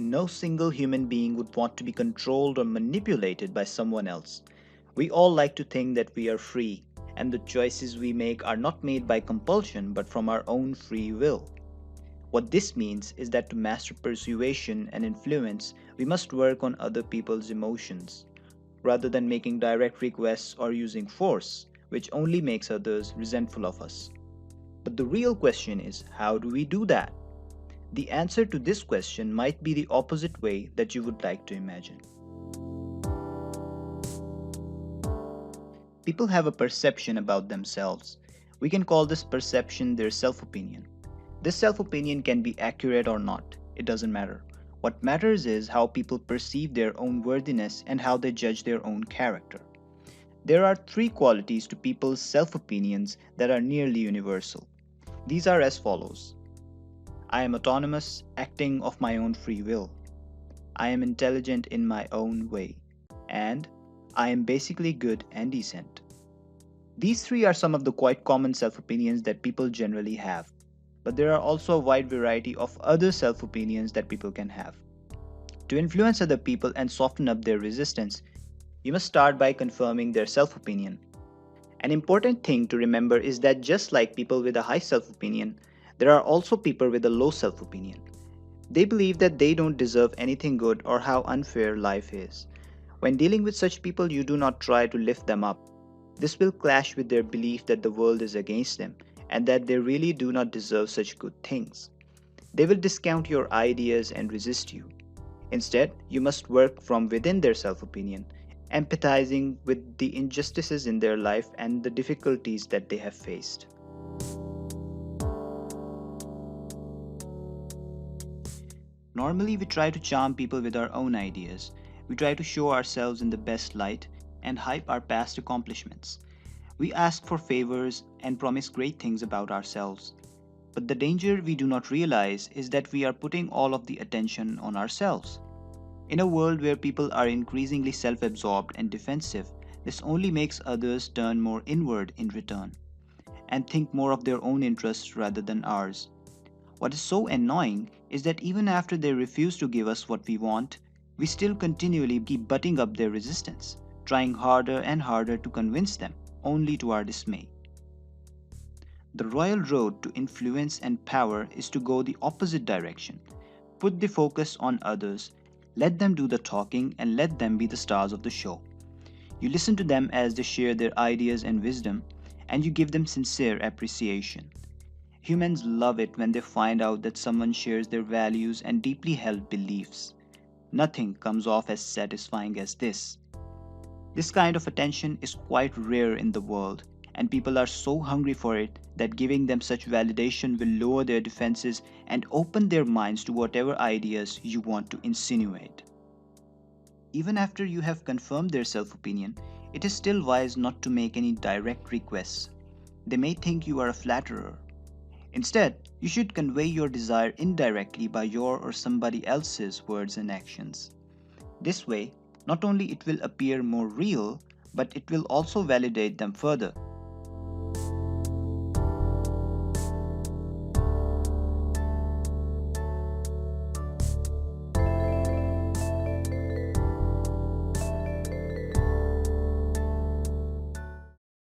No single human being would want to be controlled or manipulated by someone else. We all like to think that we are free, and the choices we make are not made by compulsion but from our own free will. What this means is that to master persuasion and influence, we must work on other people's emotions, rather than making direct requests or using force, which only makes others resentful of us. But the real question is, how do we do that? The answer to this question might be the opposite way that you would like to imagine. People have a perception about themselves. We can call this perception their self opinion. This self opinion can be accurate or not, it doesn't matter. What matters is how people perceive their own worthiness and how they judge their own character. There are three qualities to people's self opinions that are nearly universal. These are as follows: I am autonomous, acting of my own free will. I am intelligent in my own way. And I am basically good and decent. These three are some of the quite common self opinions that people generally have. But there are also a wide variety of other self opinions that people can have. To influence other people and soften up their resistance, you must start by confirming their self opinion. An important thing to remember is that just like people with a high self opinion, there are also people with a low self opinion. They believe that they don't deserve anything good or how unfair life is. When dealing with such people, you do not try to lift them up. This will clash with their belief that the world is against them and that they really do not deserve such good things. They will discount your ideas and resist you. Instead, you must work from within their self opinion, empathizing with the injustices in their life and the difficulties that they have faced. Normally, we try to charm people with our own ideas. We try to show ourselves in the best light and hype our past accomplishments. We ask for favors and promise great things about ourselves. But the danger we do not realize is that we are putting all of the attention on ourselves. In a world where people are increasingly self absorbed and defensive, this only makes others turn more inward in return and think more of their own interests rather than ours. What is so annoying is that even after they refuse to give us what we want, we still continually keep butting up their resistance, trying harder and harder to convince them, only to our dismay. The royal road to influence and power is to go the opposite direction. Put the focus on others, let them do the talking, and let them be the stars of the show. You listen to them as they share their ideas and wisdom, and you give them sincere appreciation. Humans love it when they find out that someone shares their values and deeply held beliefs. Nothing comes off as satisfying as this. This kind of attention is quite rare in the world, and people are so hungry for it that giving them such validation will lower their defenses and open their minds to whatever ideas you want to insinuate. Even after you have confirmed their self opinion, it is still wise not to make any direct requests. They may think you are a flatterer. Instead, you should convey your desire indirectly by your or somebody else's words and actions. This way, not only it will appear more real, but it will also validate them further